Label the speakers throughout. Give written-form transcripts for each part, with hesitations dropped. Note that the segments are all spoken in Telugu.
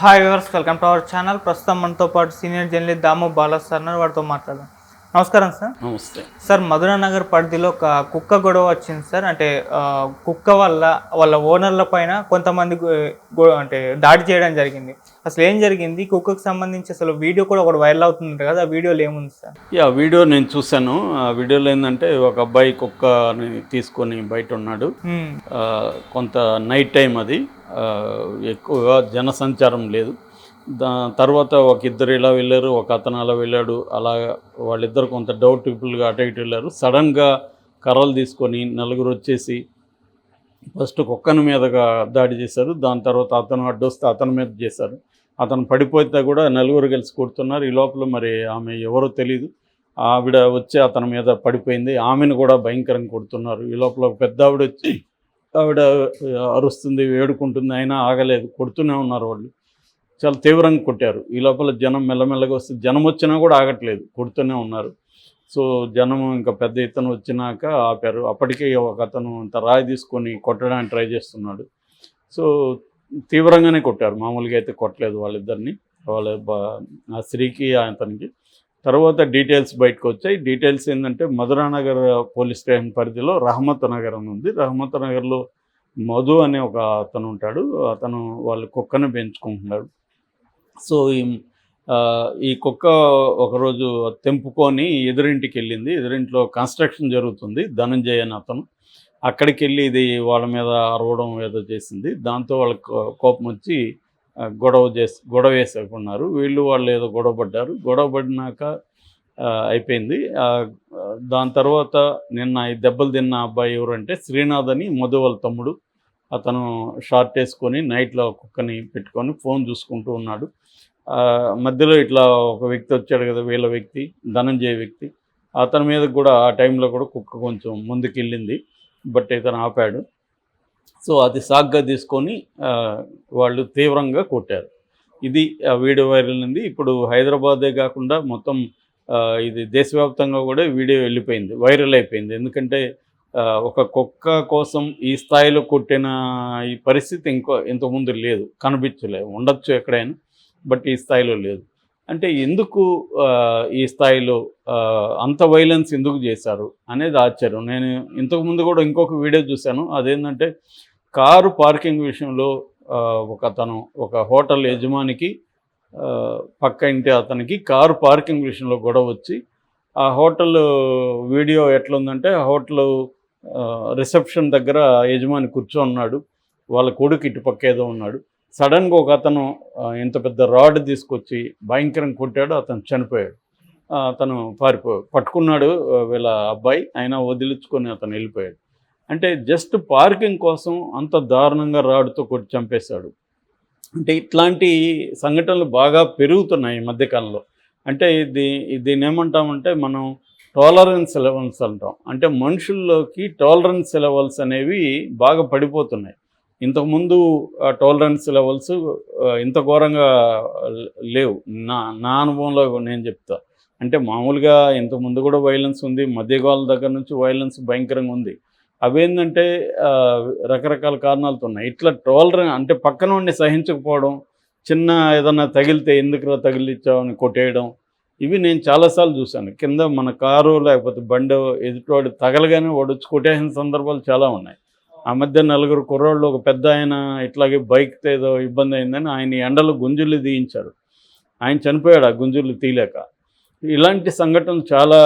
Speaker 1: Hi viewers, welcome to our channel. ప్రస్తుతం మనతో పాటు సీనియర్ జర్నలిస్ట్ దాము బాలా సార్ ఉన్నారు. వాడితో మాట్లాడదాం. నమస్కారం సార్.
Speaker 2: నమస్తే
Speaker 1: సార్, మధురా నగర్ పరిధిలో ఒక కుక్క గొడవ వచ్చింది సార్. అంటే కుక్క వల్ల వాళ్ళ ఓనర్ల పైన కొంతమంది అంటే దాడి చేయడం జరిగింది. అసలు ఏం జరిగింది? కుక్కకు సంబంధించి అసలు వీడియో కూడా ఒకటి వైరల్ అవుతుంది కదా, ఆ వీడియోలో ఏముంది సార్?
Speaker 2: వీడియో నేను చూశాను. ఆ వీడియోలో ఏంటంటే ఒక అబ్బాయి కుక్కని తీసుకొని బయట ఉన్నాడు. కొంత నైట్ టైం, అది ఎక్కువగా జనసంచారం లేదు. తర్వాత ఒక ఇద్దరు ఇలా వెళ్ళారు, ఒక అతను అలా వెళ్ళాడు. అలా వాళ్ళిద్దరు కొంత డౌట్ఫుల్గా అటు ఇటు వెళ్ళారు. సడన్గా కర్రలు తీసుకొని నలుగురు వచ్చేసి ఫస్ట్ కుక్కను మీదగా దాడి చేశారు. దాని తర్వాత అతను అడ్డొస్తే అతని మీద చేశారు. అతను పడిపోతే కూడా నలుగురు కలిసి కొడుతున్నారు. ఈ లోపల మరి ఆమె ఎవరో తెలియదు, ఆవిడ వచ్చి అతని మీద పడిపోయింది. ఆమెను కూడా భయంకరంగా కొడుతున్నారు. ఈ లోపల ఒక పెద్ద ఆవిడ వచ్చి ఆవిడ అరుస్తుంది, వేడుకుంటుంది, అయినా ఆగలేదు, కొడుతూనే ఉన్నారు. వాళ్ళు చాలా తీవ్రంగా కొట్టారు. ఈ లోపల జనం మెల్లమెల్లగా వస్తే జనం వచ్చినా కూడా ఆగట్లేదు, కొడుతూనే ఉన్నారు. సో జనం ఇంకా పెద్ద ఎత్తున వచ్చినాక ఆపారు. అప్పటికే ఒక అతను ఇంత రాయి తీసుకొని కొట్టడానికి ట్రై చేస్తున్నాడు. సో తీవ్రంగానే కొట్టారు, మామూలుగా అయితే కొట్టలేదు వాళ్ళిద్దరిని, ఆ స్త్రీకి అతనికి. తర్వాత డీటెయిల్స్ బయటకు వచ్చాయి. డీటెయిల్స్ ఏంటంటే మధురా నగర్ పోలీస్ స్టేషన్ పరిధిలో రహమత్ నగర్ అని ఉంది. రహమత్ నగర్లో మధు అనే ఒక అతను ఉంటాడు. అతను వాళ్ళు కుక్కను పెంచుకుంటున్నాడు. సో ఈ కుక్క ఒకరోజు తెంపుకొని ఎదురింటికి వెళ్ళింది. ఎదురింట్లో కన్స్ట్రక్షన్ జరుగుతుంది. ధనంజయ్ అని అతను అక్కడికి వెళ్ళి ఇది వాళ్ళ మీద అరవడం ఏదో చేసింది. దాంతో వాళ్ళకి కోపం వచ్చి గొడవ వేసుకున్నారు. వాళ్ళు ఏదో గొడవపడ్డారు. గొడవపడినాక అయిపోయింది. దాని తర్వాత నిన్న ఈ దెబ్బలు తిన్న అబ్బాయి ఎవరంటే శ్రీనాథ్ అని, మధు వాళ్ళ తమ్ముడు. అతను షార్ట్ వేసుకొని నైట్లో కుక్కని పెట్టుకొని ఫోన్ చూసుకుంటూ ఉన్నాడు. మధ్యలో ఇట్లా ఒక వ్యక్తి వచ్చాడు కదా, వీళ్ళ వ్యక్తి, ధనంజయ వ్యక్తి. అతని మీద కూడా ఆ టైంలో కూడా కుక్క కొంచెం ముందుకు వెళ్ళింది, బట్ ఇతను ఆపాడు. సో అది సాగ్గా తీసుకొని వాళ్ళు తీవ్రంగా కొట్టారు. ఇది వీడియో వైరల్ ఉంది. ఇప్పుడు హైదరాబాదే కాకుండా మొత్తం ఇది దేశవ్యాప్తంగా కూడా వీడియో వెళ్ళిపోయింది, వైరల్ అయిపోయింది. ఎందుకంటే ఒక కుక్క కోసం ఈ స్థాయిలో కొట్టిన ఈ పరిస్థితి ఇంతకుముందు లేదు, కనిపించలేదు. ఉండొచ్చు ఎక్కడైనా, బట్ ఈ స్థాయిలో లేదు. అంటే ఎందుకు ఈ స్థాయిలో అంత వైలెన్స్ ఎందుకు చేశారు అనేది ఆశ్చర్యం. నేను ఇంతకుముందు కూడా ఇంకొక వీడియో చూశాను. అదేంటంటే కారు పార్కింగ్ విషయంలో ఒక హోటల్ యజమానికి పక్క ఇంటి అతనికి కారు పార్కింగ్ విషయంలో గొడవ వచ్చి, ఆ హోటల్ వీడియో ఎట్లుందంటే హోటల్ రిసెప్షన్ దగ్గర యజమాని కూర్చోన్నాడు, వాళ్ళ కొడుకు ఇటుపక్క ఏదో ఉన్నాడు. సడన్గా ఒక అతను ఇంత పెద్ద రాడ్ తీసుకొచ్చి భయంకరంగా కొట్టాడు. అతను చనిపోయాడు. అతను పట్టుకున్నాడు వీళ్ళ అబ్బాయి, అయినా వదిలించుకొని అతను వెళ్ళిపోయాడు. అంటే జస్ట్ పార్కింగ్ కోసం అంత దారుణంగా రాడ్తో కొట్టి చంపేశాడు. అంటే ఇట్లాంటి సంఘటనలు బాగా పెరుగుతున్నాయి ఈ మధ్యకాలంలో. అంటే దీన్ని ఏమంటామంటే మనం టాలరెన్స్ లెవెల్స్ అంటాం. అంటే మనుషుల్లోకి టాలరెన్స్ లెవెల్స్ అనేవి బాగా పడిపోతున్నాయి. ఇంతకుముందు టాలరెన్స్ లెవెల్స్ ఇంత ఘోరంగా లేవు. నా అనుభవంలో నేను చెప్తా. అంటే మామూలుగా ఇంతకుముందు కూడా వైలెన్స్ ఉంది, మధ్యకాలం దగ్గర నుంచి వైలెన్స్ భయంకరంగా ఉంది. అవేంటంటే రకరకాల కారణాలతో ఉన్నాయి. ఇట్లా టాలరెన్స్ అంటే పక్కన ఉండి సహించకపోవడం, చిన్న ఏదన్నా తగిలితే ఎందుకు తగిలిచ్చావని కొట్టేయడం, ఇవి నేను చాలాసార్లు చూశాను. కింద మన కారు లేకపోతే బండి ఎదుటివాడు తగలగానే వాడొచ్చి కొట్టేసిన సందర్భాలు చాలా ఉన్నాయి. ఆ మధ్య నలుగురు కుర్రోళ్ళు, ఒక పెద్ద ఆయన ఇట్లాగే బైక్తో ఏదో ఇబ్బంది అయిందని ఆయన ఎండలో గుంజులు తీయించారు. ఆయన చనిపోయాడు ఆ గుంజులు తీయలేక. ఇలాంటి సంఘటనలు చాలా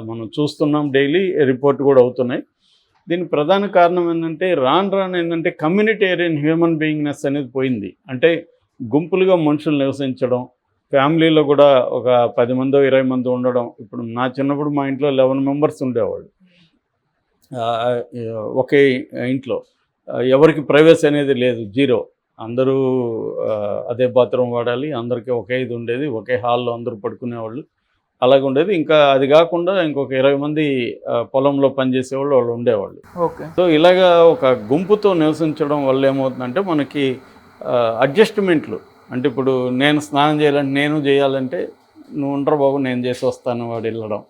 Speaker 2: మనం చూస్తున్నాం, డైలీ రిపోర్ట్ కూడా అవుతున్నాయి. దీనికి ప్రధాన కారణం ఏంటంటే రాను ఏంటంటే కమ్యూనిటేరియన్ హ్యూమన్ బీయింగ్నెస్ అనేది పోయింది. అంటే గుంపులుగా మనుషులు నివసించడం, ఫ్యామిలీలో కూడా ఒక 10 మందో 20 మంది ఉండడం. ఇప్పుడు నా చిన్నప్పుడు మా ఇంట్లో 11 మెంబర్స్ ఉండేవాళ్ళు ఒకే ఇంట్లో. ఎవరికి ప్రైవసీ అనేది లేదు, జీరో. అందరూ అదే బాత్రూమ్ వాడాలి, అందరికీ ఒకే ఇది ఉండేది, ఒకే హాల్లో అందరూ పడుకునేవాళ్ళు, అలాగే ఉండేది. ఇంకా అది కాకుండా ఇంకొక 20 మంది పొలంలో పనిచేసేవాళ్ళు వాళ్ళు ఉండేవాళ్ళు.
Speaker 1: ఓకే.
Speaker 2: సో ఇలాగా ఒక గుంపుతో నివసించడం వల్ల ఏమవుతుందంటే మనకి అడ్జస్ట్మెంట్లు. అంటే ఇప్పుడు నేను స్నానం చేయాలంటే నేను చేయాలంటే నువ్వు ఉండరు బాబు నేను చేసి వస్తాను వాడు వెళ్ళడం,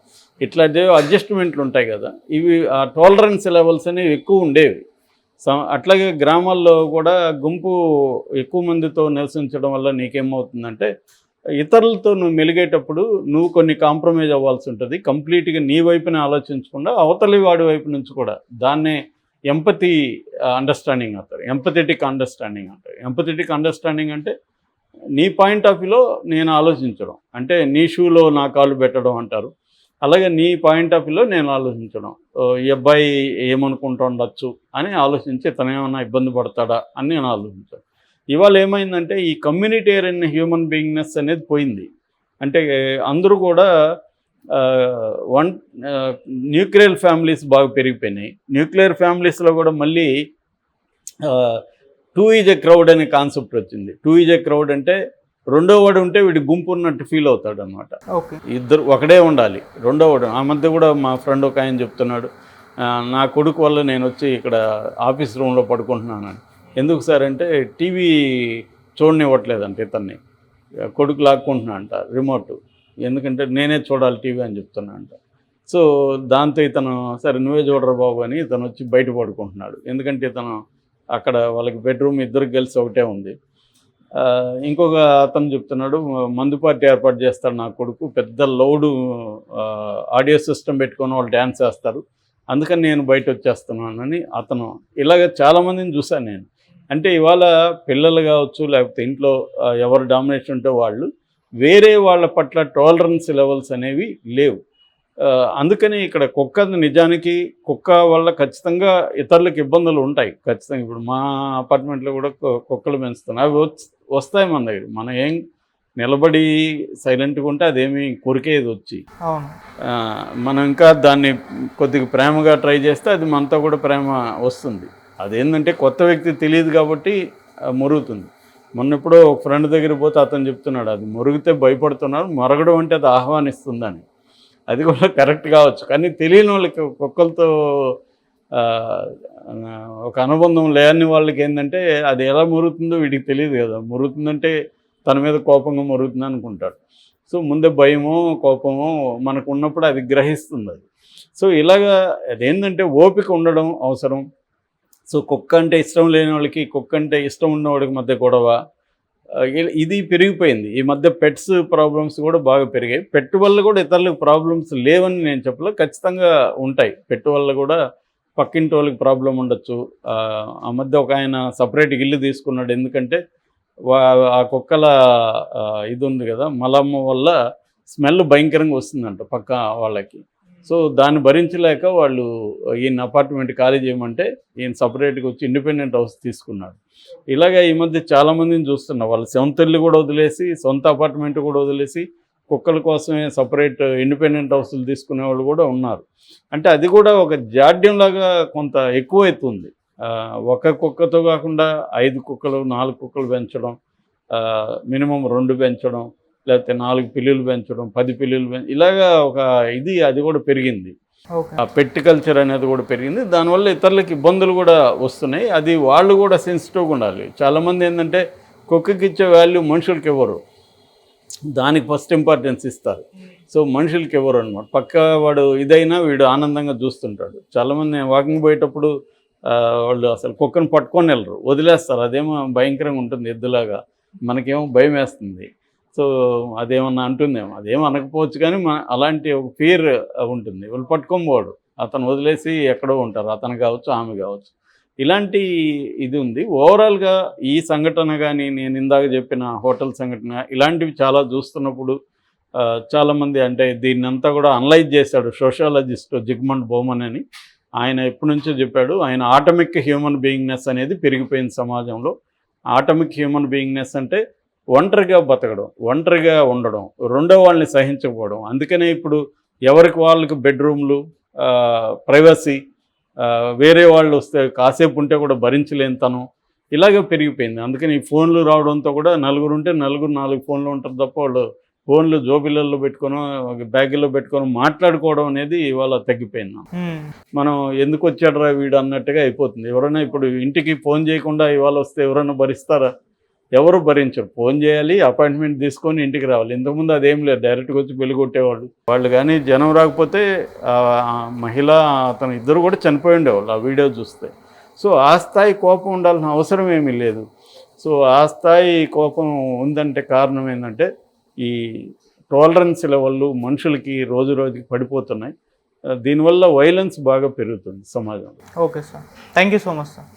Speaker 2: ఇట్లాంటివి అడ్జస్ట్మెంట్లు ఉంటాయి కదా. ఇవి ఆ టాలరెన్స్ లెవెల్స్ అనేవి ఎక్కువ ఉండేవి. అట్లాగే గ్రామాల్లో కూడా గుంపు ఎక్కువ మందితో నివసించడం వల్ల నీకేమవుతుందంటే ఇతరులతో నువ్వు మెలిగేటప్పుడు నువ్వు కొన్ని కాంప్రమైజ్ అవ్వాల్సి ఉంటుంది. కంప్లీట్గా నీ వైపునే ఆలోచించకుండా అవతలి వాడి వైపు నుంచి కూడా దాన్నే ఎంపతి అండర్స్టాండింగ్ అంటారు, ఎంపథెటిక్ అండర్స్టాండింగ్ అంటారు. ఎంపథెటిక్ అండర్స్టాండింగ్ అంటే నీ పాయింట్ ఆఫ్ వ్యూలో నేను ఆలోచించడం, అంటే నీ షూలో నా కాలు పెట్టడం అంటారు. అలాగే నీ పాయింట్ ఆఫ్ వ్యూలో నేను ఆలోచించడం, ఈ అబ్బాయి ఏమనుకుంటూ ఉండొచ్చు అని ఆలోచించి తను ఏమన్నా ఇబ్బంది పడతాడా అని నేను ఆలోచించాను. ఇవాళ ఏమైందంటే ఈ కమ్యూనిటేరియన్ హ్యూమన్ బీయింగ్నెస్ అనేది పోయింది. అంటే అందరూ కూడా న్యూక్లియర్ ఫ్యామిలీస్ బాగా పెరిగిపోయినాయి. న్యూక్లియర్ ఫ్యామిలీస్లో కూడా మళ్ళీ 2 ఈజ్ ఎ క్రౌడ్ అనే కాన్సెప్ట్ వచ్చింది. 2 ఈజ్ ఎ క్రౌడ్ అంటే రెండో వాడు ఉంటే వీడి గుంపు ఉన్నట్టు ఫీల్ అవుతాడు అనమాట. ఇద్దరు ఒకడే ఉండాలి, రెండో వాడు. ఆ మధ్య కూడా మా ఫ్రెండ్ ఒక ఆయన చెప్తున్నాడు, నా కొడుకు వల్ల నేను వచ్చి ఇక్కడ ఆఫీస్ రూమ్లో పడుకుంటున్నాను. ఎందుకు సార్ అంటే టీవీ చూడనివ్వట్లేదంట ఇతన్ని, కొడుకు లాక్కుంటున్నా అంట రిమోట్, ఎందుకంటే నేనే చూడాలి టీవీ అని చెప్తున్నా అంట. సో దాంతో ఇతను సరే నువ్వే చూడరు బాబు అని ఇతను వచ్చి బయట పడుకుంటున్నాడు. ఎందుకంటే ఇతను అక్కడ వాళ్ళకి బెడ్రూమ్ ఇద్దరికి కలిసి ఒకటే ఉంది. ఇంకొక అతను చెప్తున్నాడు, మందు పార్టీ ఏర్పాటు చేస్తాడు నా కొడుకు, పెద్ద లౌడ్ ఆడియో సిస్టమ్ పెట్టుకొని వాళ్ళు డ్యాన్స్ చేస్తారు, అందుకని నేను బయట వచ్చేస్తున్నానని అతను. ఇలాగ చాలామందిని చూశాను నేను. అంటే ఇవాళ పిల్లలు కావచ్చు లేకపోతే ఇంట్లో ఎవరు డామినేషన్ ఉంటే వాళ్ళు వేరే వాళ్ళ పట్ల టాలరెన్స్ లెవెల్స్ అనేవి లేవు. అందుకని ఇక్కడ నిజానికి కుక్క వల్ల ఖచ్చితంగా ఇతరులకు ఇబ్బందులు ఉంటాయి ఖచ్చితంగా. ఇప్పుడు మా అపార్ట్మెంట్లో కూడా కుక్కలు పెంచుతున్నాయి, అవి వస్తాయి మన దగ్గర. మనం ఏం నిలబడి సైలెంట్గా ఉంటే అదేమి కొరికేది వచ్చి, మనం ఇంకా దాన్ని కొద్దిగా ప్రేమగా ట్రై చేస్తే అది మనతో కూడా ప్రేమ వస్తుంది. అదేంటంటే కొత్త వ్యక్తి తెలియదు కాబట్టి మొరుగుతుంది. మొన్నెప్పుడో ఒక ఫ్రెండ్ దగ్గర పోతే అతను చెప్తున్నాడు, అది మొరిగితే భయపడుతున్నారు, మొరగడం అంటే అది ఆహ్వానిస్తుందని. అది కూడా కరెక్ట్ కావచ్చు, కానీ తెలియని వాళ్ళకి కుక్కలతో ఒక అనుబంధం లేని వాళ్ళకి ఏంటంటే అది ఎలా మొరుగుతుందో వీడికి తెలియదు కదా. మొరుగుతుందంటే తన మీద కోపంగా మొరుగుతుంది అనుకుంటాడు. సో ముందే భయమో కోపమో మనకు ఉన్నప్పుడు అది గ్రహిస్తుంది అది. సో ఇలాగా అదేంటంటే ఓపిక ఉండడం అవసరం. సో కుక్క అంటే ఇష్టం లేని వాళ్ళకి కుక్క అంటే ఇష్టం ఉన్నవాడికి మధ్య గొడవ ఇది పెరిగిపోయింది. ఈ మధ్య పెట్స్ ప్రాబ్లమ్స్ కూడా బాగా పెరిగాయి. పెట్టు వల్ల కూడా ఇతరులకు ప్రాబ్లమ్స్ లేవని నేను చెప్పలేదు, ఖచ్చితంగా ఉంటాయి. పెట్టు వల్ల కూడా పక్కింటి వాళ్ళకి ప్రాబ్లం ఉండొచ్చు. ఆ మధ్య ఒక ఆయన సపరేట్గా ఇల్లు తీసుకున్నాడు, ఎందుకంటే ఆ కుక్కల ఇది ఉంది కదా, మలమ్మ వల్ల స్మెల్ భయంకరంగా వస్తుందంట పక్క వాళ్ళకి. సో దాన్ని భరించలేక వాళ్ళు ఈయన అపార్ట్మెంట్ ఖాళీ చేయమంటే ఈయన సపరేట్గా వచ్చి ఇండిపెండెంట్ హౌస్ తీసుకున్నాడు. ఇలాగ ఈ మధ్య చాలామందిని చూస్తున్నా, వాళ్ళ సొంత ఇల్లు కూడా వదిలేసి సొంత అపార్ట్మెంట్ కూడా వదిలేసి కుక్కల కోసమే సపరేట్ ఇండిపెండెంట్ హౌస్లు తీసుకునే వాళ్ళు కూడా ఉన్నారు. అంటే అది కూడా ఒక జాడ్యంలాగా కొంత ఎక్కువైతుంది. ఒక కుక్కతో కాకుండా 5 కుక్కలు 4 కుక్కలు పెంచడం, మినిమం 2 పెంచడం, లేకపోతే 4 పిల్లులు పెంచడం, 10 పిల్లులు ఇలాగా ఒక అది కూడా పెరిగింది. ఆ పెట్ కల్చర్ అనేది కూడా పెరిగింది. దానివల్ల ఇతరులకు ఇబ్బందులు కూడా వస్తున్నాయి. అది వాళ్ళు కూడా సెన్సిటివ్గా ఉండాలి. చాలామంది ఏంటంటే కుక్కకి ఇచ్చే వాల్యూ మనుషులకి ఇవ్వరు, దానికి ఫస్ట్ ఇంపార్టెన్స్ ఇస్తారు. సో మనుషులకి ఇవ్వరు అనమాట. పక్క వాడు ఇదైనా వీడు ఆనందంగా చూస్తుంటాడు. చాలామంది వాకింగ్ పోయేటప్పుడు వాళ్ళు అసలు కుక్కను పట్టుకొని వెళ్ళరు, వదిలేస్తారు. అదేమో భయంకరంగా ఉంటుంది, ఎద్దులాగా. మనకేమో భయం వేస్తుంది. సో అదేమన్నా అంటుందేమో, అదేమో అనకపోవచ్చు, కానీ అలాంటి ఒక ఫియర్ ఉంటుంది. వాళ్ళు పట్టుకోబోడు, అతను వదిలేసి ఎక్కడో ఉంటారు, అతను కావచ్చు ఆమె కావచ్చు. ఇలాంటి ఇది ఉంది. ఓవరాల్గా ఈ సంఘటన కానీ నేను ఇందాక చెప్పిన హోటల్ సంఘటన ఇలాంటివి చాలా చూస్తున్నప్పుడు చాలామంది అంటే దీన్ని అంతా కూడా అనలైజ్ చేశాడు సోషాలజిస్ట్ జిగ్మండ్ బౌమన్ అని. ఆయన ఎప్పటి నుంచో చెప్పాడు, ఆయన ఆటమిక్ హ్యూమన్ బీయింగ్నెస్ అనేది పెరిగిపోయింది సమాజంలో. ఆటమిక్ హ్యూమన్ బీయింగ్నెస్ అంటే ఒంటరిగా బతకడం, ఒంటరిగా ఉండడం, రెండో వాళ్ళని సహించకపోవడం. అందుకనే ఇప్పుడు ఎవరికి వాళ్ళకి బెడ్రూమ్లు, ప్రైవసీ, వేరే వాళ్ళు వస్తే కాసేపు ఉంటే కూడా భరించలేని తనం ఇలాగే పెరిగిపోయింది. అందుకని ఈ ఫోన్లు రావడంతో కూడా నలుగురు ఉంటే నలుగురు 4 ఫోన్లు ఉంటారు తప్ప వాళ్ళు ఫోన్లు జోబిళ్ళల్లో పెట్టుకొని బ్యాగుల్లో పెట్టుకొని మాట్లాడుకోవడం అనేది ఇవాళ తగ్గిపోయింది. మనం ఎందుకు వచ్చాడరా వీడు అన్నట్టుగా అయిపోతుంది. ఎవరైనా ఇప్పుడు ఇంటికి ఫోన్ చేయకుండా ఇవాళ వస్తే ఎవరైనా భరిస్తారా? ఎవరు భరించరు. ఫోన్ చేయాలి, అపాయింట్మెంట్ తీసుకొని ఇంటికి రావాలి. ఇంతకుముందు అదేం లేదు, డైరెక్ట్గా వచ్చి పెళ్లి కొట్టేవాళ్ళు వాళ్ళు. కానీ జనం రాకపోతే మహిళ అతను ఇద్దరు కూడా చనిపోయి ఉండేవాళ్ళు ఆ వీడియో చూస్తే. సో ఆ స్థాయి కోపం ఉండాల్సిన అవసరం ఏమీ లేదు. సో ఆ స్థాయి కోపం ఉందంటే కారణం ఏంటంటే ఈ టాలరెన్స్ లెవెల్ మనుషులకి రోజు రోజుకి పడిపోతున్నాయి. దీనివల్ల వైలెన్స్ బాగా పెరుగుతుంది సమాజంలో.
Speaker 1: Okay sir, thank you so much sir.